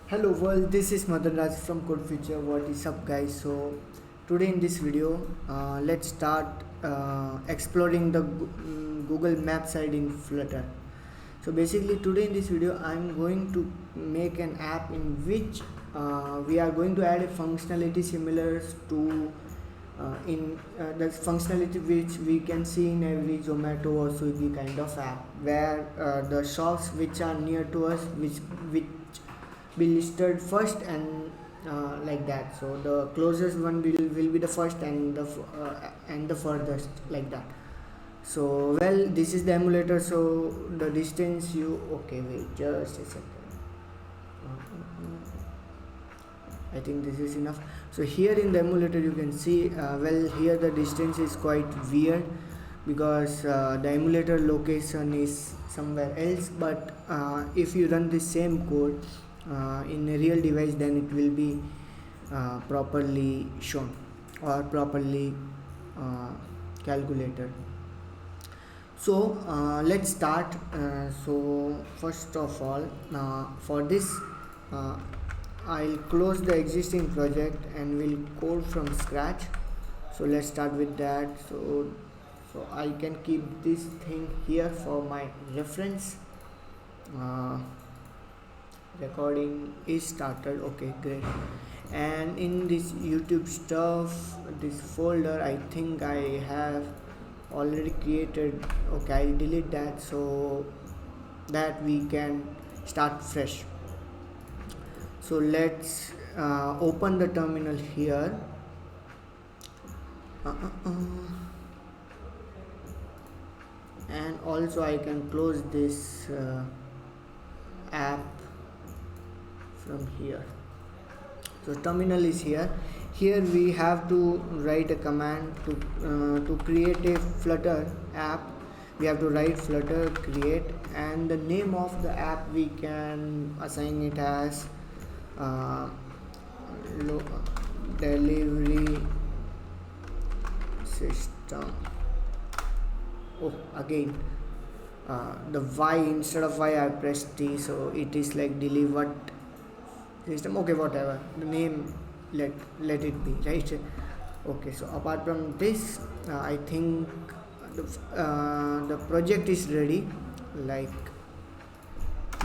Hello world, this is Madan Raj from Code Future. What is up guys? So today in this video, let's start exploring the Google Map side in Flutter. So basically today in this video, I'm going to make an app in which we are going to add a functionality similar to in the functionality which we can see in every Zomato or Swiggy kind of app, where the shops which are near to us, which be listed first and like that. So the closest one will be the first and the furthest, like that. So well, this is the emulator. So the distance you okay, wait just a second. I think this is enough. So here in the emulator you can see well, here the distance is quite weird because the emulator location is somewhere else, but if you run the same code in a real device, then it will be properly shown or properly calculated. So let's start. So first of all, for this I'll close the existing project and we'll code from scratch. So let's start with that. So I can keep this thing here for my reference. Recording is started. Okay, great. And in this YouTube stuff, this folder, I think I have already created. Okay, I'll delete that so that we can start fresh. So let's open the terminal here. And also I can close this app from here. So terminal is here. Here we have to write a command to create a Flutter app. We have to write Flutter create, and the name of the app we can assign it as delivery system. Oh, again the Y, instead of Y I pressed T, so it is like delivered system. Okay, whatever the name, let it be, right? Okay, so apart from this, I think the project is ready. Like,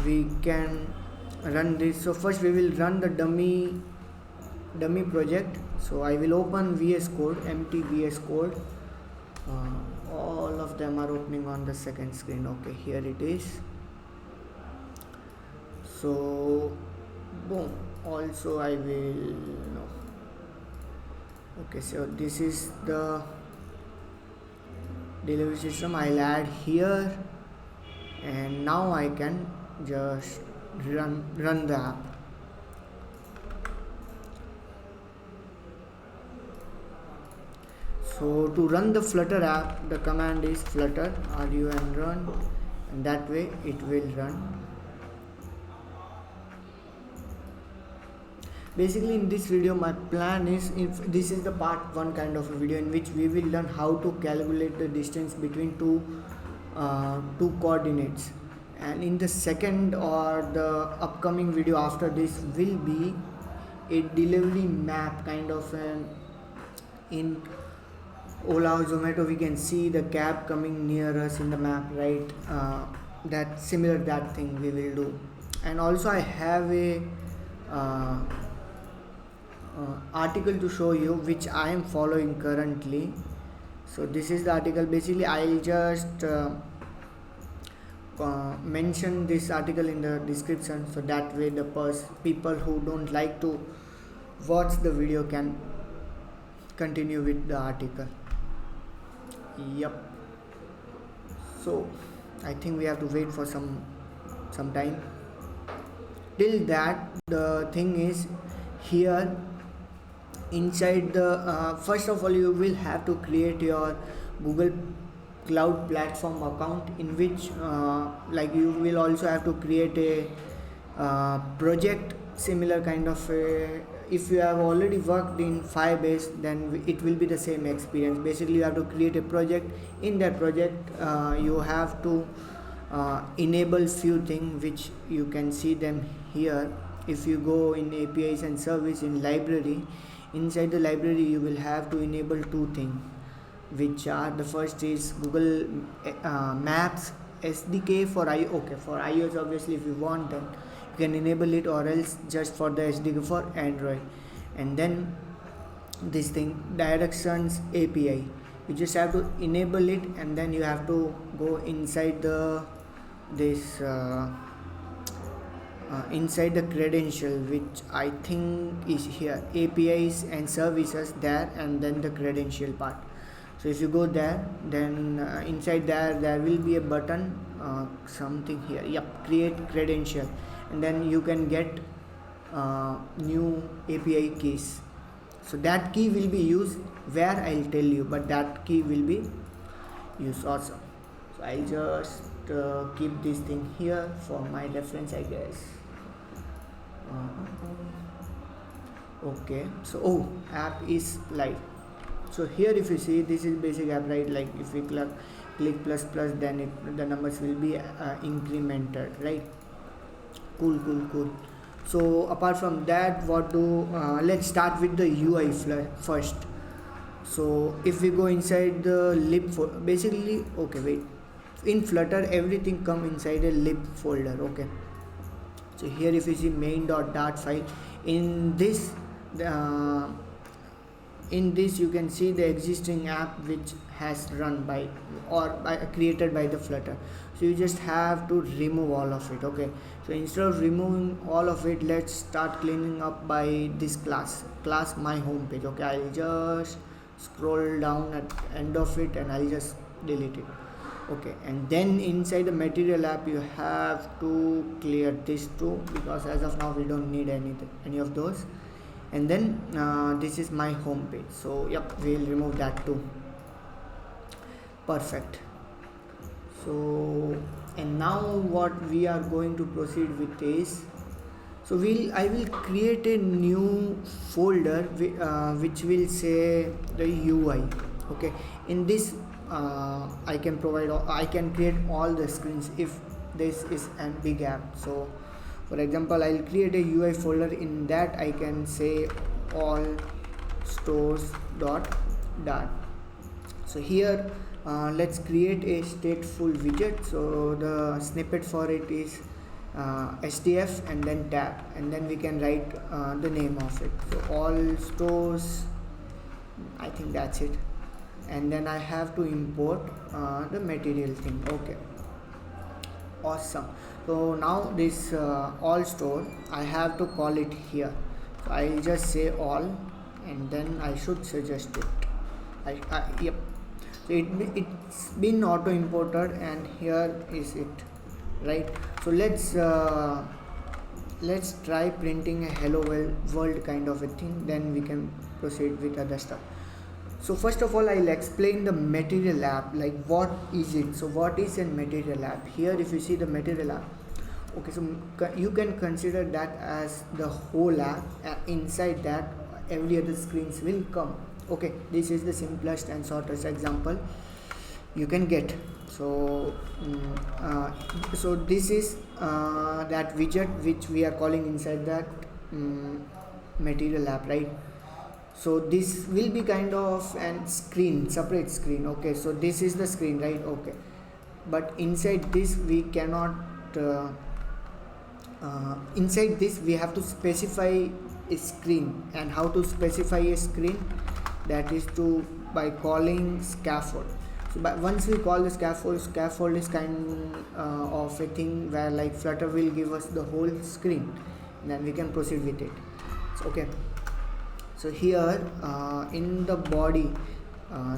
we can run this. So first we will run the dummy project. So I will open VS Code, empty VS Code. All of them are opening on the second screen. Okay, here it is. So boom, also I will no. Okay, so this is the delivery system. I'll add here, and now I can just run the app. So to run the Flutter app, the command is flutter run run, and that way it will run. Basically in this video my plan is, if this is the part 1 kind of a video in which we will learn how to calculate the distance between two coordinates, and in the second or the upcoming video after this will be a delivery map kind of an, in Ola or Zomato we can see the cab coming near us in the map, right? That thing we will do. And also I have a article to show you which I am following currently. So this is the article. Basically I'll just mention this article in the description, so that way the people who don't like to watch the video can continue with the article. Yep. So I think we have to wait for some time. Till that, the thing is, here inside the first of all you will have to create your Google Cloud Platform account, in which like you will also have to create a project similar kind of a, if you have already worked in Firebase, then it will be the same experience. Basically you have to create a project. In that project you have to enable few things which you can see them here. if you go in APIs and service in library, inside the library you will have to enable two things, which are, the first is Google Maps SDK for okay, for iOS obviously. If you want, then you can enable it, or else just for the SDK for Android. And then this thing, directions API, you just have to enable it, and then you have to go inside the this inside the credential, which I think is here, APIs and services there, and then the credential part. So if you go there, then inside there will be a button, something here, yep, create credential, and then you can get new API keys. So that key will be used where I'll tell you, but that key will be used. Awesome. So I'll just keep this thing here for my reference, I guess. Okay, so app is live. So here if you see, this is basic app, right? Like if we click plus plus, then the numbers will be incremented, right? Cool. So apart from that, what do let's start with the UI first. So if we go inside the lib basically, okay, wait, in Flutter everything come inside a lib folder. Okay, so here if you see main.dart file, in this you can see the existing app which has run by created by the Flutter. So you just have to remove all of it. Okay, so instead of removing all of it, let's start cleaning up by this class my home page. Okay, I'll just scroll down at end of it and I'll just delete it. Okay, and then inside the material app you have to clear this too, because as of now we don't need any of those. And then this is my home page, so yep, we'll remove that too. Perfect. So, and now what we are going to proceed with is, so I will create a new folder which will say the UI. Okay, in this I can create all the screens if this is a big app. So for example, I'll create a UI folder. In that I can say all stores.dart. So here let's create a stateful widget. So the snippet for it is SDF and then tab, and then we can write the name of it. So all stores, I think that's it. And then I have to import the material thing. Okay, awesome. So now this all store, I have to call it here. So I'll just say all, and then I should suggest it. Yep. So it's been auto imported, and here is it, right? So let's try printing a hello world kind of a thing, then we can proceed with other stuff. So first of all, I'll explain the material app, like what is it. So what is a material app? Here if you see the material app, okay, so you can consider that as the whole app, and inside that every other screens will come. Okay, this is the simplest and shortest example you can get. So so this is that widget which we are calling inside that material app, right? So this will be kind of an screen, separate screen. Okay, so this is the screen, right? Okay, but inside this we cannot inside this we have to specify a screen. And how to specify a screen? That is by calling scaffold. So once we call the scaffold is kind of a thing where like Flutter will give us the whole screen, and then we can proceed with it. So, okay, so here in the body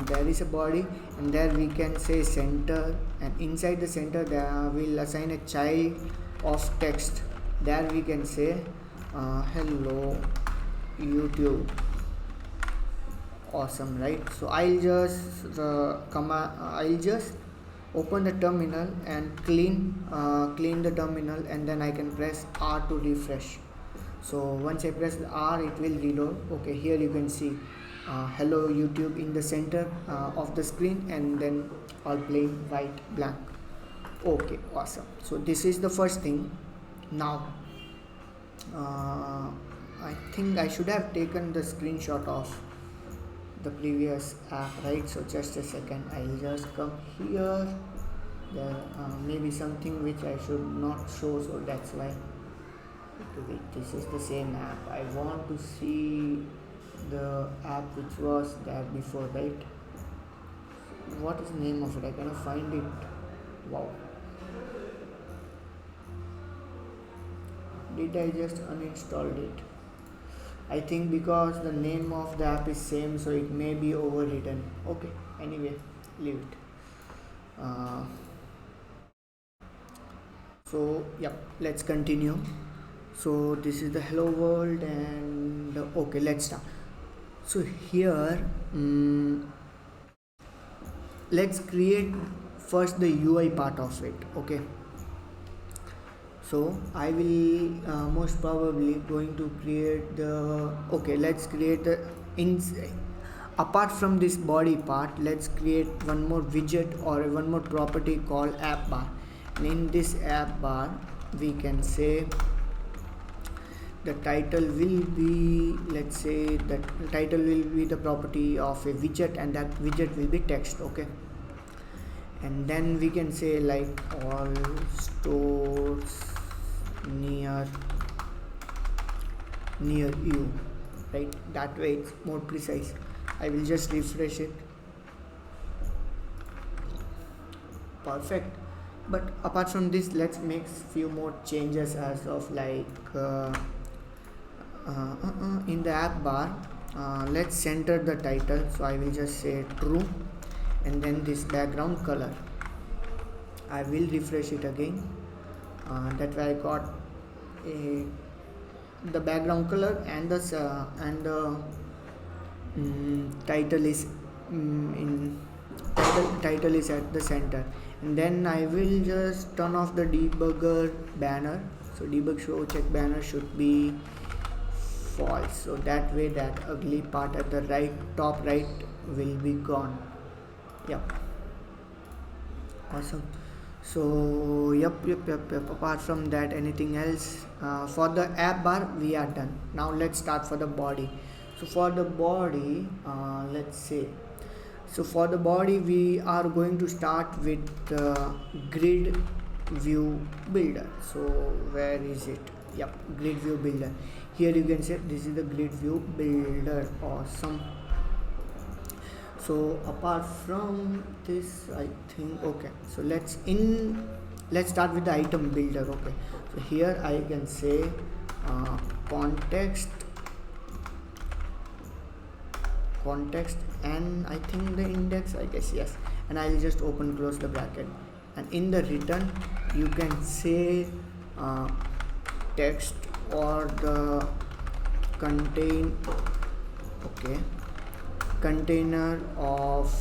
there is a body, and there we can say center, and inside the center there we'll assign a child of text. There we can say hello YouTube. Awesome, right? So I'll just I'll just open the terminal and clean the terminal, and then I can press R to refresh. So once I press R, it will reload. Okay, here you can see hello YouTube in the center of the screen, and then all plain white blank. Okay, awesome. So this is the first thing. Now uh, I think I should have taken the screenshot of the previous app, right? So just a second, I'll just come here. There maybe something which I should not show, so that's why. Okay, wait, this is the same app. I want to see the app which was there before, right? What is the name of it? I cannot find it. Wow. Did I just uninstalled it? I think because the name of the app is same, so it may be overwritten. Okay, anyway, leave it. So yep, let's continue. So this is the hello world, and okay, let's start. So here let's create first the UI part of it. Okay, so I will most probably going to create the, okay, let's create the apart from this body part, let's create one more widget or one more property called app bar. And in this app bar we can say the title will be, let's say that title will be the property of a widget, and that widget will be text. Okay, and then we can say like all stores near you, right? That way it's more precise. I will just refresh it. Perfect. But apart from this, let's make few more changes as of like in the app bar. Let's center the title, so I will just say true, and then this background color, I will refresh it again. That way I got the background color, and the title is title is at the center. And then I will just turn off the debugger banner, so debug show check banner should be false, so that way that ugly part at the top right will be gone. Yep, awesome. So yep. Apart from that, anything else? For the app bar we are done. Now let's start for the body. So for the body, let's say, so for the body we are going to start with the grid view builder. So where is it? Yep, grid view builder. Here you can say this is the grid view builder. Awesome. So apart from this, I think, okay, so let's start with the item builder. Okay, so here I can say context, and I think the index, I guess, yes, and I'll just open close the bracket, and in the return you can say text or the contain, okay, container of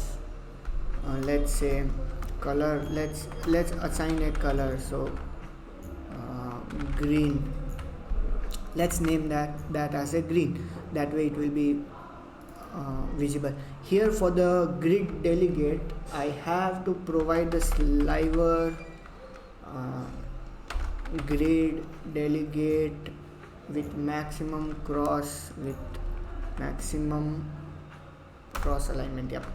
let's say color, let's assign a color, so green, let's name that as a green, that way it will be visible. Here for the grid delegate, I have to provide the sliver grid delegate with maximum cross alignment. Yep,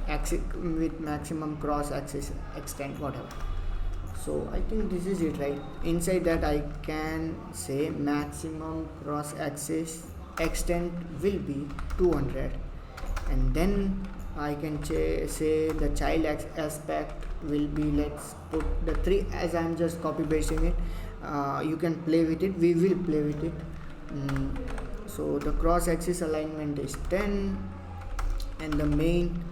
axis with maximum cross axis extent, whatever. So I think this is it, right? Inside that I can say maximum cross axis extent will be 200, and then I can say the child aspect will be, let's put the 3, as I'm just copy pasting it. You can play with it, we will play with it. So the cross axis alignment is 10, and the main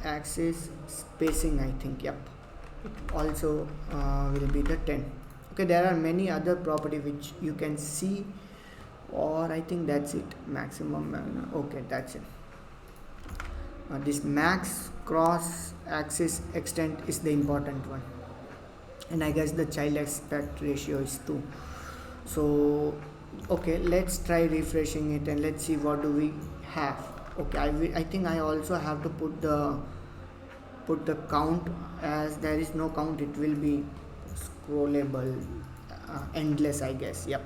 axis spacing, I think, yep, it also will be the 10. Okay, there are many other property which you can see, or I think that's it, maximum, okay, that's it. This max cross axis extent is the important one, and I guess the child aspect ratio is 2. So okay, let's try refreshing it and let's see what do we have. Okay, I think I also have to put the count, as there is no count it will be scrollable. endless, I guess. Yep.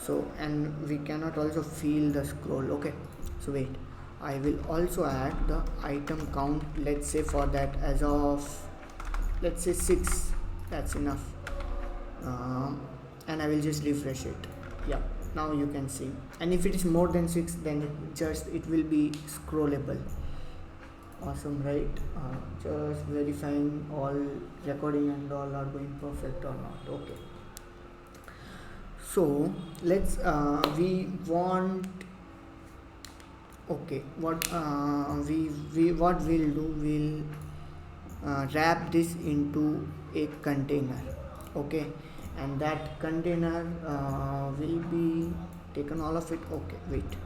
So, and we cannot also feel the scroll. Okay, so wait, I will also add the item count. Let's say for that, as of, let's say 6, that's enough. And I will just refresh it. Yeah, now you can see. And if it is more than 6, then it will be scrollable. Awesome, right? Just verifying all recording and all are going perfect or not. Okay, so let's we want, okay, what what we'll do, we'll wrap this into a container. Okay, and that container will be taken all of it. Okay, wait,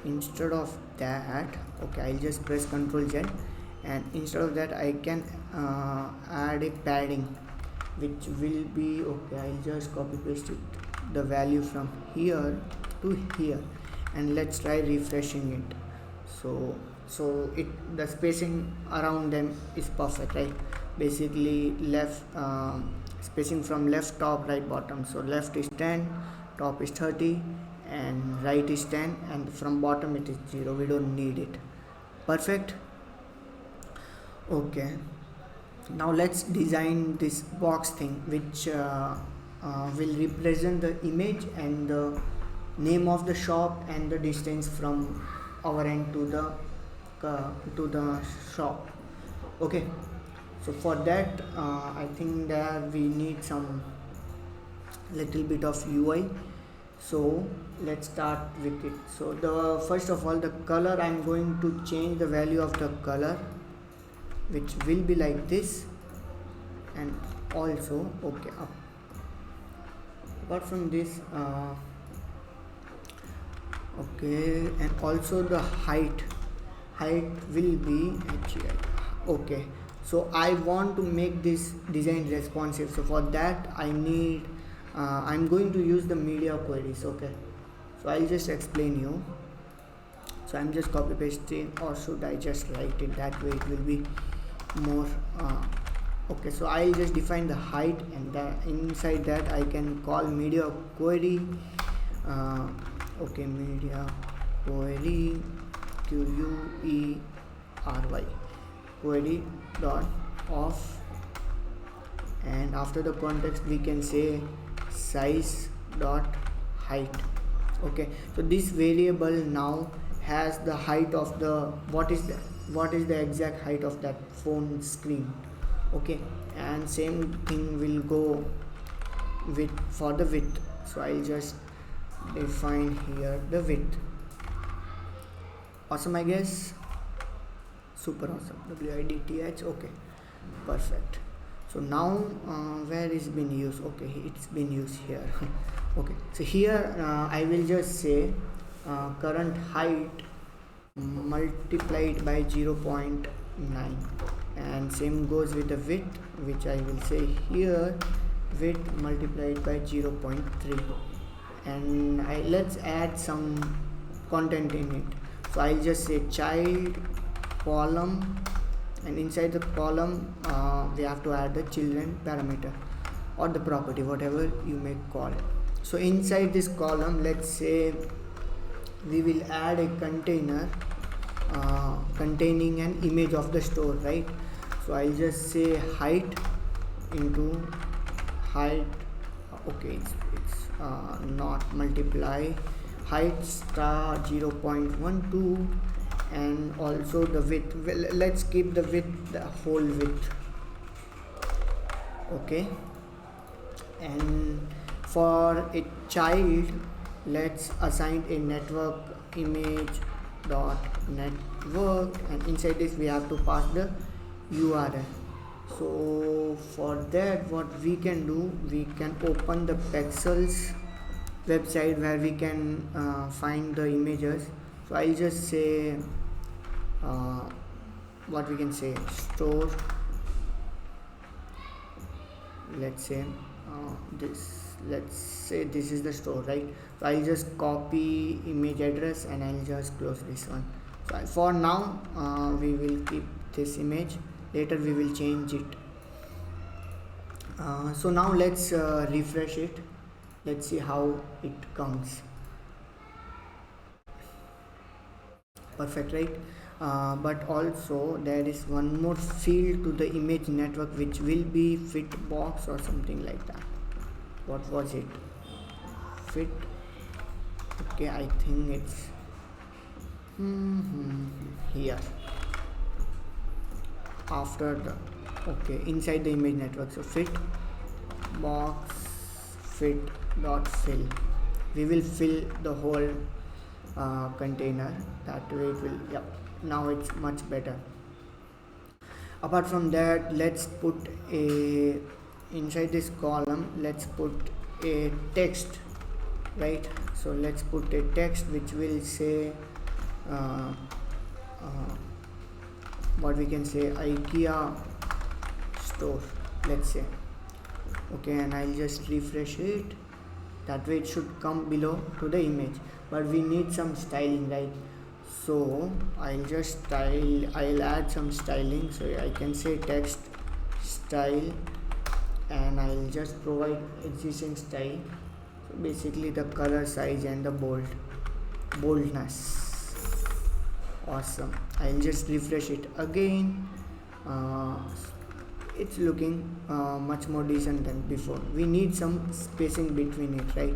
instead of that, okay, I'll just press Ctrl Z, and instead of that I can add a padding, which will be, okay, I'll just copy paste it, the value from here to here, and let's try refreshing it. So the spacing around them is perfect, right? Basically left spacing from left, top, right, bottom. So left is 10, top is 30, and right is 10, and from bottom it is 0. We don't need it. Perfect. Okay, now let's design this box thing, which will represent the image and the name of the shop and the distance from our end to the shop. Okay, so for that I think that we need some little bit of UI. So let's start with it. So the first of all, the color, I'm going to change the value of the color, which will be like this. And also, okay, apart from this, okay, and also the height will be HI. Okay, so I want to make this design responsive. So for that I need I'm going to use the media queries. Okay, so I'll just explain you. So I'm just copy pasting, or should I just write it that way? It will be more okay, so I'll just define the height, and inside that I can call media query. Okay, media query, query query dot off, and after the context we can say size dot height. Okay, so this variable now has the height of the, what is the exact height of that phone screen. Okay, and same thing will go with for the width. So I'll just define here the width. Awesome, I guess. Super awesome. WIDTH. Okay, perfect. So now where is been used? Okay, it's been used here. Okay, so here I will just say current height multiplied by 0.9, and same goes with the width, which I will say here width multiplied by 0.3, and let's add some content in it. So I'll just say child column, and inside the column we have to add the children parameter or the property, whatever you may call it. So inside this column, let's say we will add a container containing an image of the store, right? So I'll just say height into height. Okay, it's not multiply, height star 0.12, and also the width. Well, let's keep the width, the whole width. Okay, and for a child, let's assign a network image dot network, and inside this we have to pass the URL. So for that, what we can do, we can open the Pexels website where we can find the images. So I'll just say what we can say, store, let's say let's say this is the store, right? So I'll just copy image address and I'll just close this one. So for now we will keep this image, later we will change it. So now let's refresh it. Let's see how it comes. Perfect, right? But also there is one more field to the image network, which will be fit box or something like that. What was it? Fit. Okay, I think it's here after the, okay, inside the image network. So fit box fit dot fill, we will fill the whole container. That way it will, yep, now it's much better. Apart from that, let's put a, inside this column let's put a text, right? So let's put a text which will say uh, uh, what we can say, IKEA store, let's say. Okay, and I'll just refresh it. That way it should come below to the image, but we need some styling, right? So I'll add some styling. So I can say text style, and I'll just provide existing style. So basically the color, size, and the boldness. Awesome. I'll just refresh it again. It's looking much more decent than before. We need some spacing between it, right?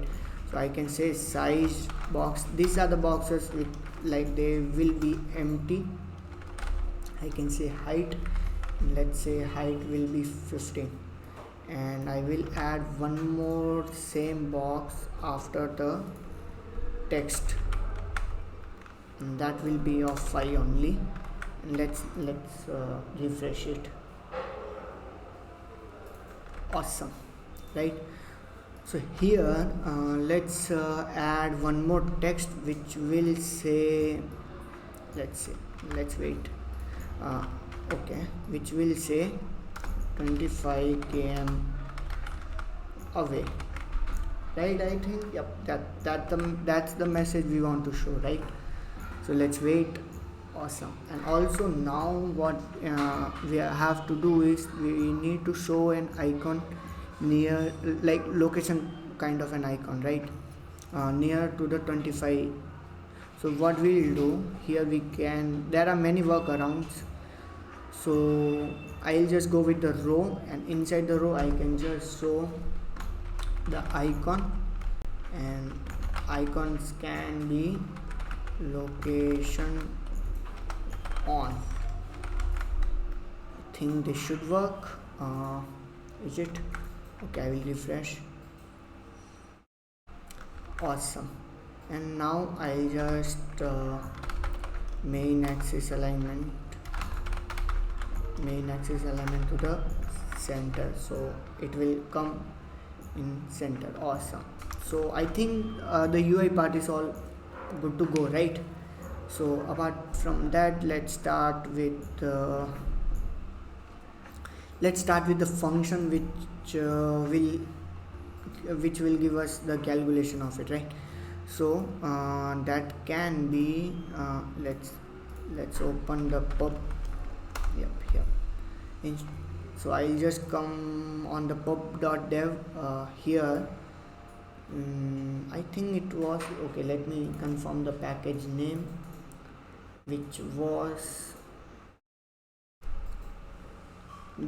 So I can say size box. These are the boxes with, like, they will be empty. I can say height. Let's say height will be 15, and I will add one more same box after the text, and that will be of 5 only. Let's refresh it. Awesome, right? So here let's add one more text which will say, let's wait, okay, which will say 25 km away, right? I think, yep, that's the message we want to show, right? So let's wait. Awesome. And also now what we have to do is we need to show an icon near, like location kind of an icon, right? Near to the 25. So what we will do here, there are many workarounds. So I'll just go with the row, and inside the row I can just show the icon, and icons can be location on. I think this should work. Is it? Okay, I will refresh. Awesome. And now I'll just main axis alignment to the center, so it will come in center. Awesome. So I think the UI part is all good to go, right? So apart from that, let's start with the function which will give us the calculation of it, right? So that can be let's open the pub. Yep, here. So I'll just come on the pub.dev here. I think it was okay. Let me confirm the package name, which was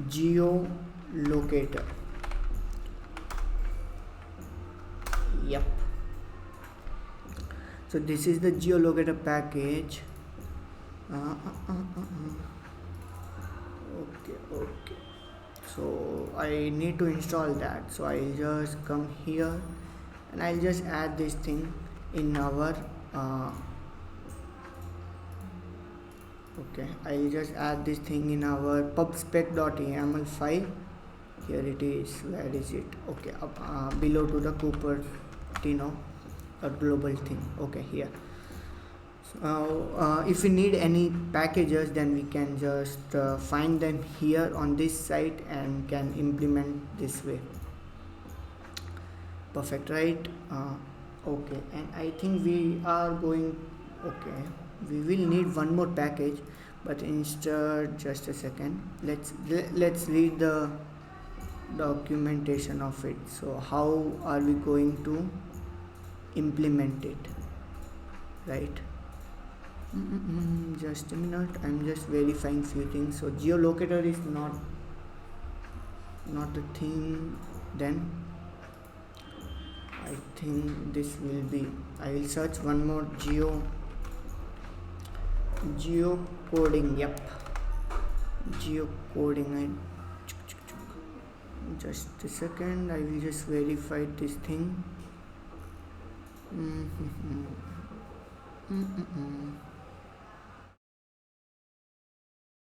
geolocator. Yep. So this is the geolocator package. Okay. So I need to install that. So I'll just come here, and I'll just add this thing in our I'll just add this thing in our pubspec.yaml file. Here it is. Where is it? Okay, up below to the Cupertino global thing. Okay, here. So if we need any packages, then we can just find them here on this site and can implement this way. Perfect, right? Okay, and I think we are going, okay, we will need one more package, but instead, just a second, let's read the documentation of it. So how are we going to implement it, right? Just a minute, I'm just verifying few things. So geolocator is not a thing. Then I think this will be, I will search one more geocoding. Yep, geocoding. Just a second, I will just verify this thing.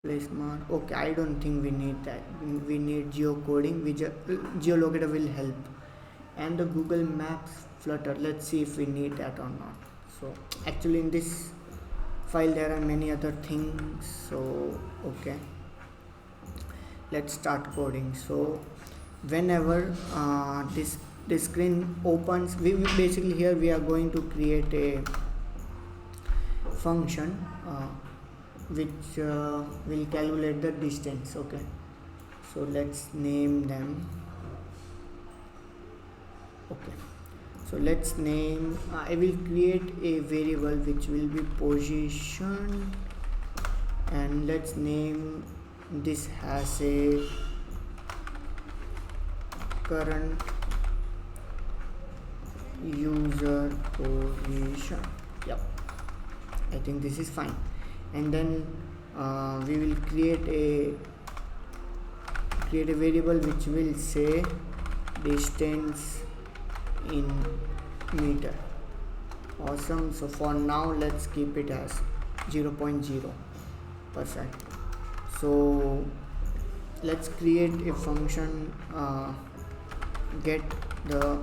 Place mark. Okay, I don't think we need that. We need geocoding. Geolocator will help, and the Google Maps Flutter. Let's see if we need that or not. So actually in this file there are many other things. So okay, let's start coding. So whenever this screen opens, we basically here we are going to create a function which will calculate the distance. Okay, so let's name them. Okay, so let's name, I will create a variable which will be position, and let's name this as a current user position. Yep, I think this is fine. And then we will create a variable which will say distance in meter. Awesome. So for now let's keep it as 0.0. Perfect. So let's create a function get the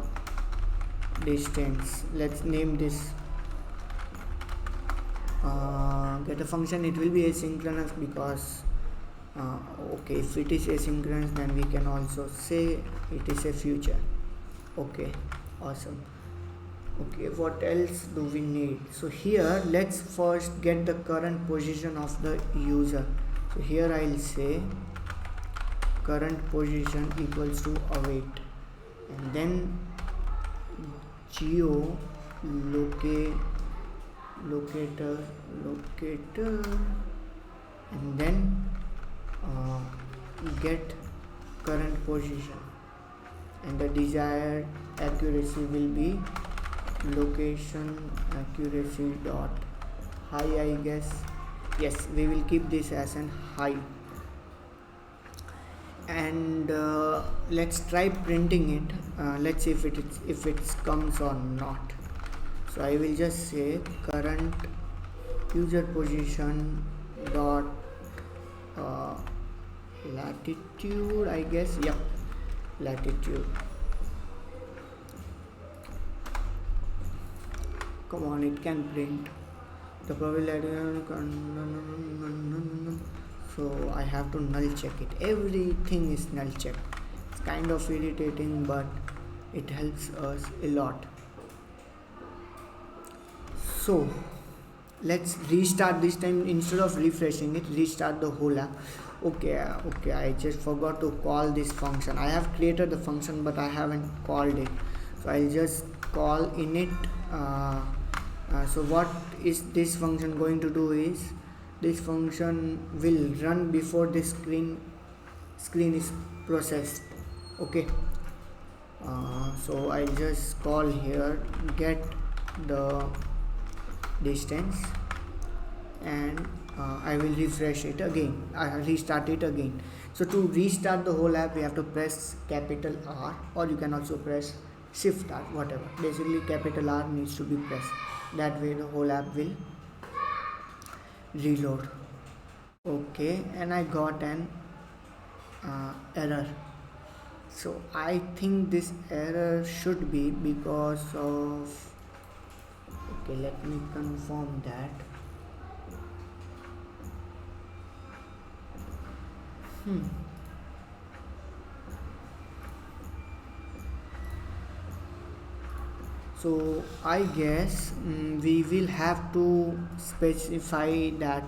distance. Let's name this get a function. It will be asynchronous because okay, if it is asynchronous then we can also say it is a future. Okay, awesome. Okay, what else do we need? So here let's first get the current position of the user. So here I'll say current position equals to await, and then locator, and then get current position, and the desired accuracy will be location accuracy dot high, I guess. Yes, we will keep this as an high. And let's try printing it. Let's see if it comes or not. So I will just say current user position dot latitude, I guess. Yep, latitude. Come on, it can print the probability. So I have to null check it. Everything is null check. It's kind of irritating, but it helps us a lot. So let's restart this time. Instead of refreshing it, restart the whole app. Okay, I just forgot to call this function. I have created the function but I haven't called it, so I'll just call init. So what is this function going to do is, this function will run before the screen is processed. Okay, so I just call here get the distance, and I will refresh it again. I restart it again. So to restart the whole app we have to press capital R, or you can also press Shift R, whatever. Basically capital R needs to be pressed. That way the whole app will reload. Okay, and I got an error. So I think this error should be because of, okay, let me confirm that. So I guess we will have to specify that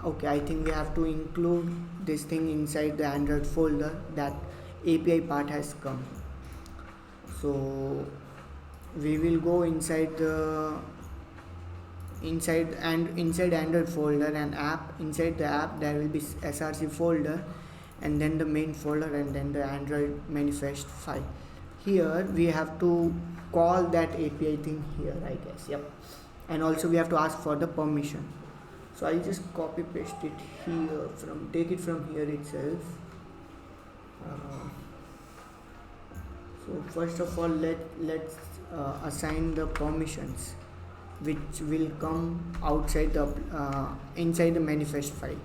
Okay, I think we have to include this thing inside the Android folder. That API part has come. So we will go inside Android folder and app. Inside the app there will be src folder, and then the main folder, and then the Android manifest file. Here we have to call that API thing here, I guess. Yep. And also we have to ask for the permission. So I'll just copy paste it here, take it from here itself. So first of all, let's assign the permissions which will come outside the inside the manifest file,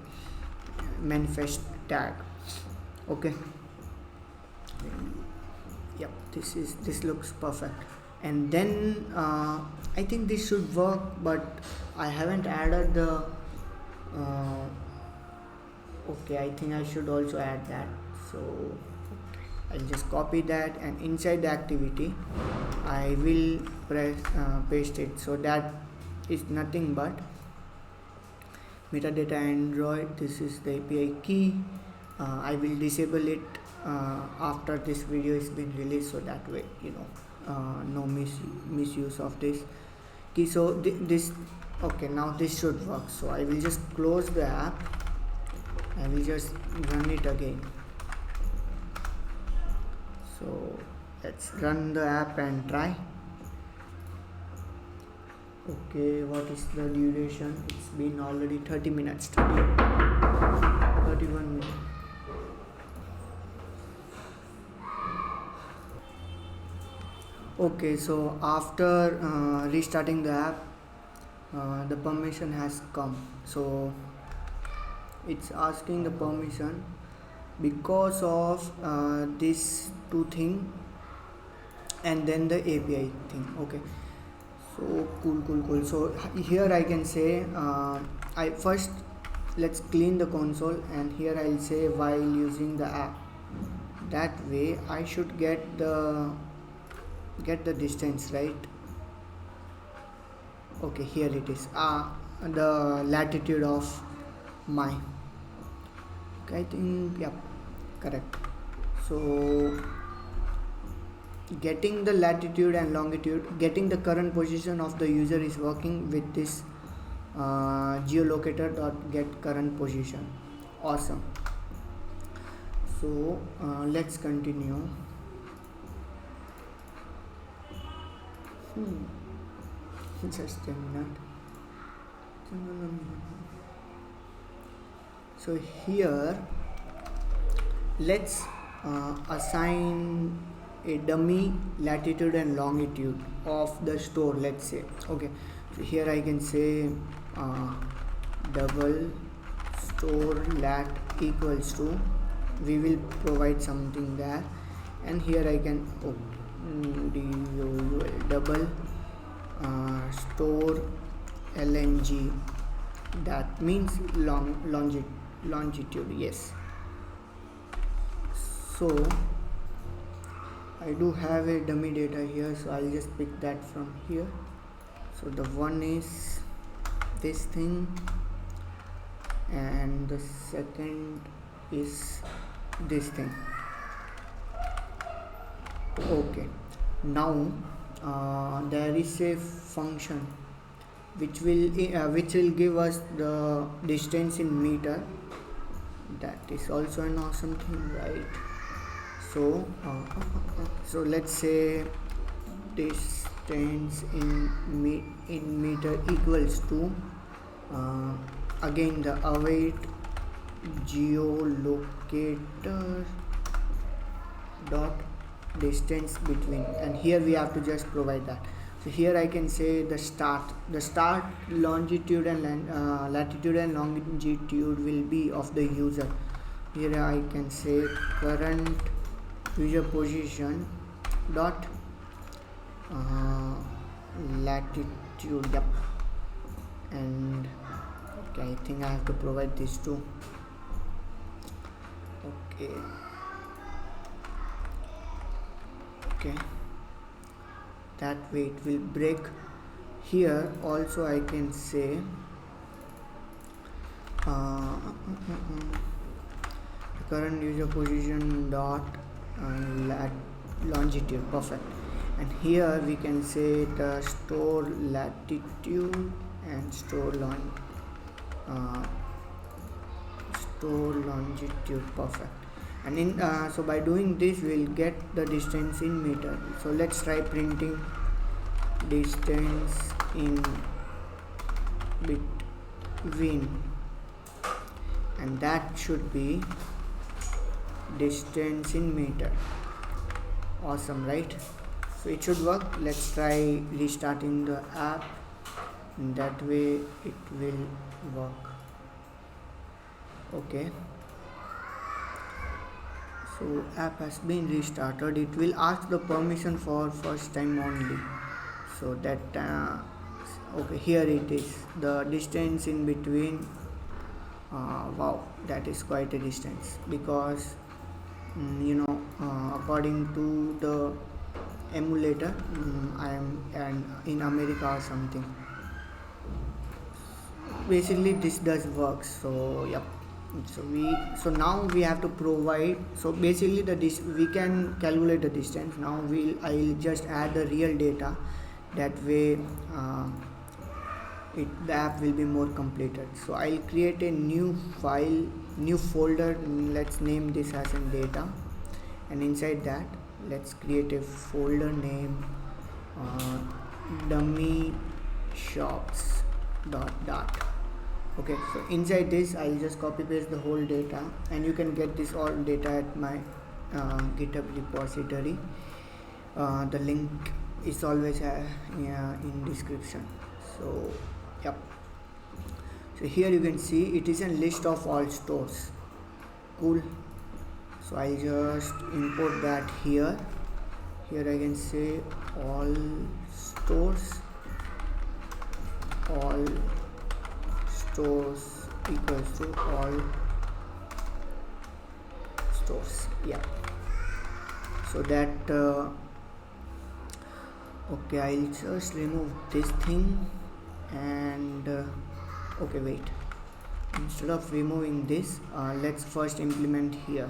manifest tag. Okay. Yep, this looks perfect. And then I think this should work, but I haven't added the okay, I think I should also add that. So I'll just copy that, and inside the activity I will paste it. So that is nothing but metadata Android. This is the API key. I will disable it after this video is been released, so that way no misuse of this key. So this okay, now this should work. So I will just close the app. I will just run it again. So let's run the app and try. Okay, what is the duration? It's been already 30 minutes, 31 minutes. Okay, so after restarting the app, the permission has come. So it's asking the permission because of this two thing and then the API thing. Okay, so cool. So here I can say I first let's clean the console, and here I'll say while using the app. That way I should get the distance, right? Okay, here it is. The latitude of my. Okay, I think yep, correct. So getting the latitude and longitude, getting the current position of the user is working with this geolocator.get current position. Awesome. So let's continue. Just a minute. So here let's assign a dummy latitude and longitude of the store, let's say. Okay, so here I can say double store lat equals to, we will provide something there, and here I can double store lng, that means longitude. Yes, so I do have a dummy data here, so I'll just pick that from here. So the one is this thing, and the second is this thing. Okay, now there is a function which will give us the distance in meter. That is also an awesome thing, right? So so let's say distance in meter equals to again the await geolocator dot distance between, and here we have to just provide that. So here I can say the start longitude and latitude and longitude will be of the user. Here I can say current user position dot latitude. Yep. And okay, I think I have to provide these two. Okay, that way it will break. Here also I can say current user position dot longitude, perfect. And here we can say the store latitude and store longitude, perfect. And in so by doing this we'll get the distance in meter. So let's try printing distance in between, and that should be distance in meter. Awesome, right? So it should work. Let's try restarting the app, and that way it will work. Okay, so app has been restarted. It will ask the permission for first time only, so that okay, here it is, the distance in between. Wow, that is quite a distance, because according to the emulator, I am in America or something. Basically this does work. So yep, so now we have to provide, so basically we can calculate the distance. Now I'll just add the real data, that way the app will be more completed. So I'll create a new file, new folder. Let's name this as in data, and inside that let's create a folder name dummy shops dot. Okay, so inside this I'll just copy paste the whole data, and you can get this all data at my GitHub repository. The link is always in description. So yep, so here you can see it is a list of all stores. Cool. So I'll just import that here. Here I can say all stores equals to all stores. Yeah, so that okay, I'll just remove this thing, and okay, wait, instead of removing this, let's first implement here.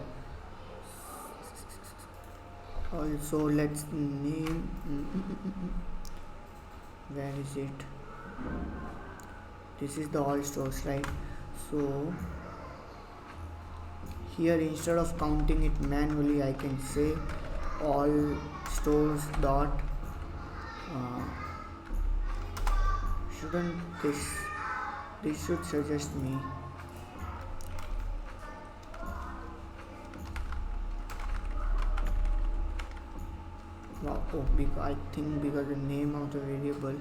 Also let's name where is it? This is the all stores, right? So here, instead of counting it manually, I can say all stores dot shouldn't this should suggest me because I think because the name of the variable,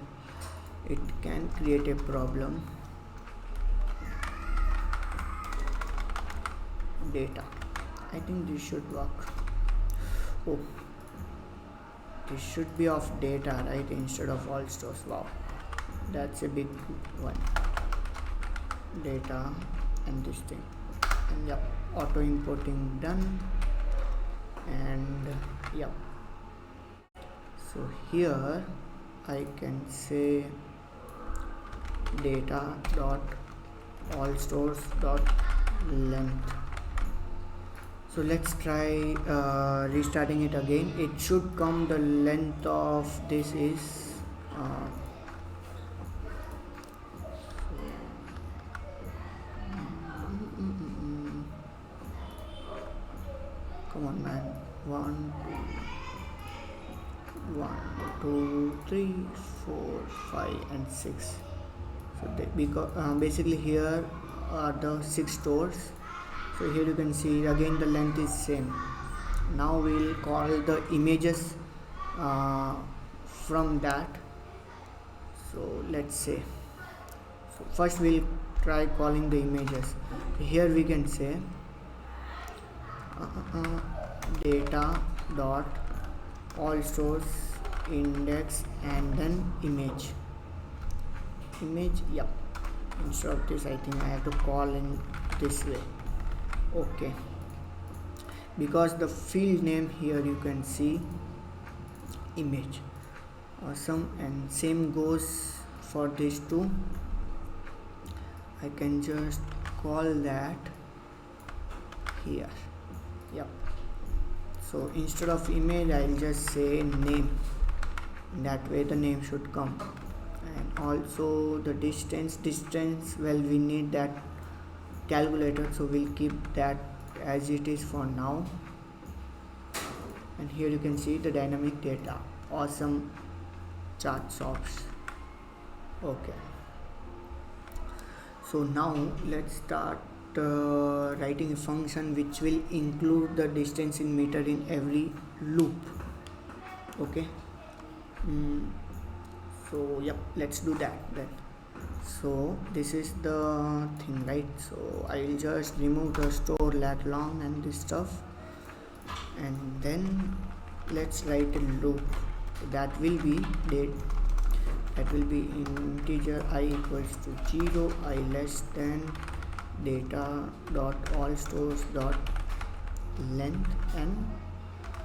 it can create a problem. Data, I think this should work. Oh, this should be of data, right, instead of all stores. Wow, that's a big one. Data and this thing, and yep, auto importing done. And yep, so here I can say data dot all stores dot length. So let's try restarting it again. It should come, the length of this is come on man, 1 2 3 4 5 and 6. So because basically here are the 6 stores. So here you can see again the length is same. Now we'll call the images from that. So let's say, so first we'll try calling the images. Here we can say data dot all stores index and then image. Yep, instead of this I think I have to call in this way. Okay, because the field name here you can see image. Awesome. And same goes for these two. I can just call that here. Yep. So instead of image I'll just say name, that way the name should come. And also the distance, well, we need that calculated, so we'll keep that as it is for now. And here you can see the dynamic data, awesome chart shops. Okay, so now let's start writing a function which will include the distance in meter in every loop. Okay. So yep, let's do that then. So this is the thing, right? So I'll just remove the store lat long and this stuff, and then let's write a loop. So that will be integer I equals to 0, I less than data dot all stores dot length and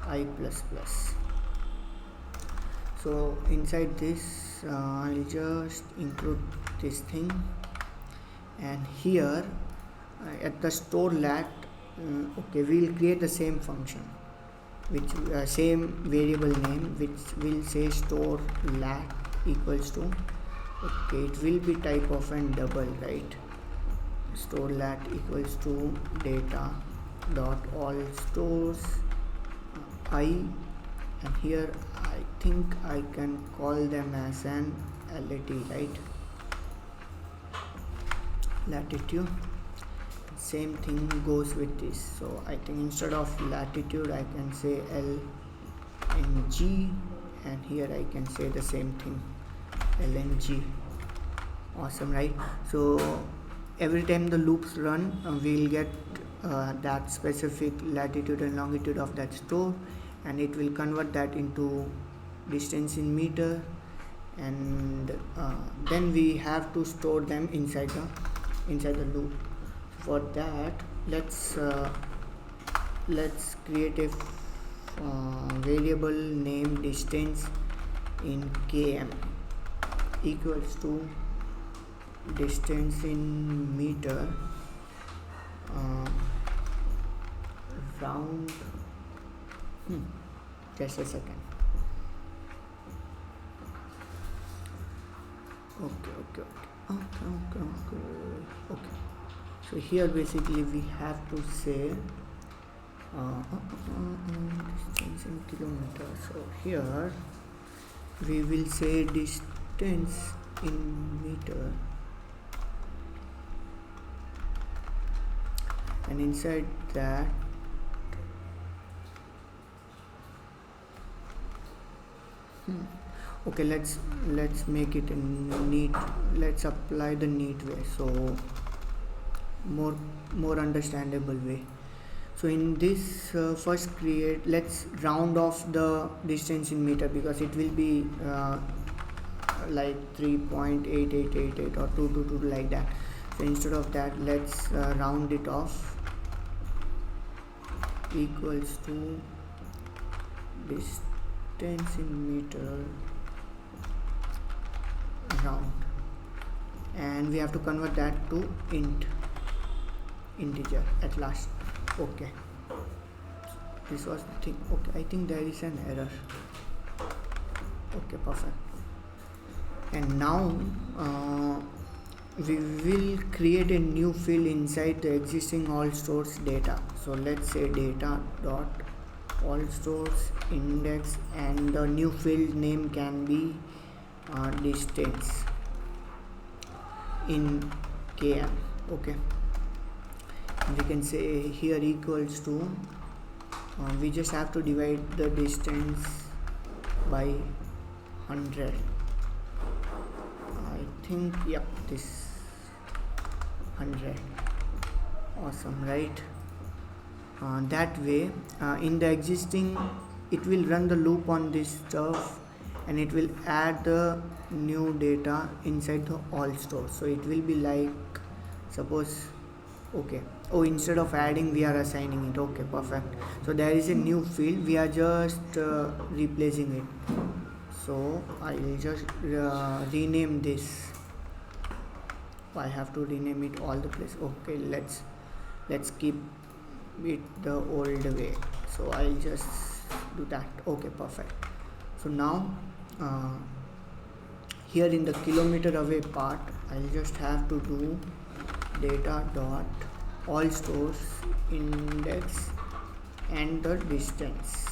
I plus plus. So inside this I'll just include this thing, and here at the store lat, okay, we'll create the same function which same variable name which will say store lat equals to, okay, it will be type of and double, right? Store lat equals to data dot all stores I, and here I think I can call them as an lat, right? Latitude. Same thing goes with this, so I think instead of latitude I can say LNG, and here I can say the same thing, LNG. Awesome, right? So every time the loops run, we'll get that specific latitude and longitude of that store, and it will convert that into distance in meter, and then we have to store them inside the loop. For that, let's create a variable named distance in km equals to distance in meter round. Just a second. Okay. So here basically we have to say distance in kilometers. So here we will say distance in meter, and inside that okay, let's make it in neat, let's apply the neat way, so more understandable way. So in this first let's round off the distance in meter, because it will be like 3.8888 or 222 like that. So instead of that, let's round it off, equals to distance in meter round, and we have to convert that to integer at last. Okay, this was the thing. Okay, I think there is an error. Okay, perfect. And now we will create a new field inside the existing all stores data. So let's say data dot all stores index, and the new field name can be distance in km. Okay, we can say here equals to we just have to divide the distance by 100. I think, yep, this 100. Awesome, right? That way in the existing, it will run the loop on this stuff, and it will add the new data inside the all stores. So it will be like, suppose, okay, oh, instead of adding we are assigning it. Okay, perfect. So there is a new field, we are just replacing it. So I will just rename this. I have to rename it all the place. Okay, let's keep it the old way, so I'll just do that. Okay, perfect. So now here in the kilometer away part, I'll just have to do data dot all stores index and the distance.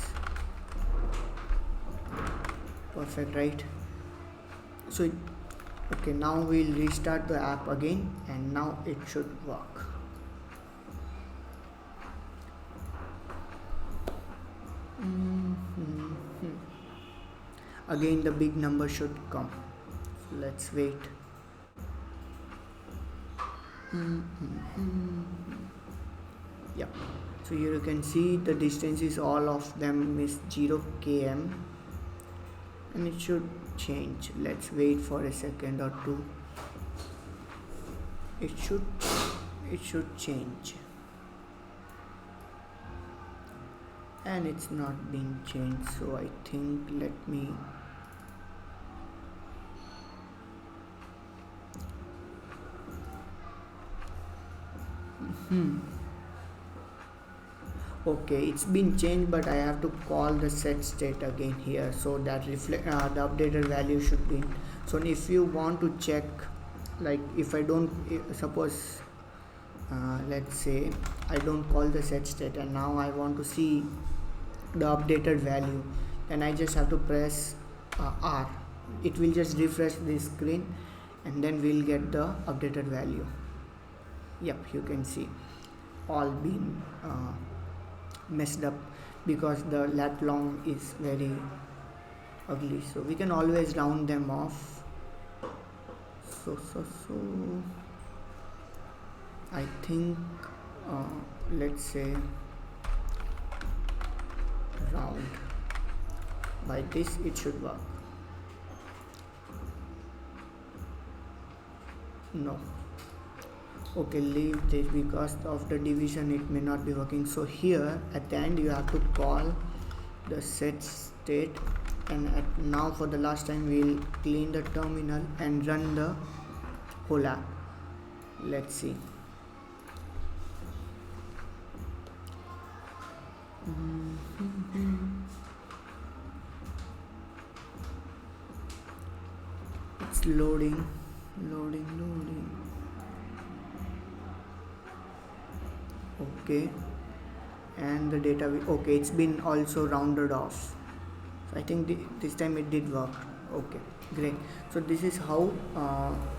Perfect, right? So okay, now we'll restart the app again, and now it should work. Again the big number should come, so let's wait. Yeah, so here you can see the distances, all of them is 0 km, and it should change. Let's wait for a second or two. It should change, and it's not being changed, so I think let me okay, it's been changed, but I have to call the set state again here, so that reflect the updated value should be. So if you want to check, like if I don't suppose let's say I don't call the set state, and now I want to see the updated value, then I just have to press R. It will just refresh the screen, and then we'll get the updated value. Yep, you can see all been messed up because the lat long is very ugly, so we can always round them off. So I think let's say round by this, it should work. No, okay, leave this because of the division it may not be working. So here at the end you have to call the set state, and now for the last time we'll clean the terminal and run the whole app. Let's see. It's loading. Okay, and the data okay, it's been also rounded off, so I think this time it did work. Okay, great. So this is how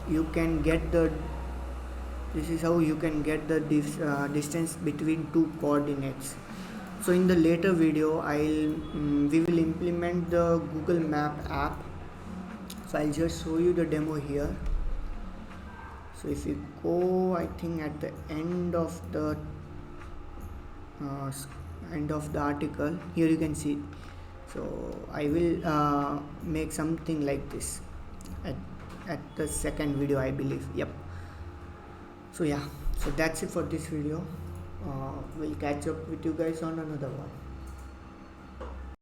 you can get the distance between two coordinates. So in the later video we will implement the Google Map app, so I'll just show you the demo here. So if you go, I think at the end of the article, here you can see. So I will make something like this at the second video, I believe. Yep. So yeah, so that's it for this video. We'll catch up with you guys on another one.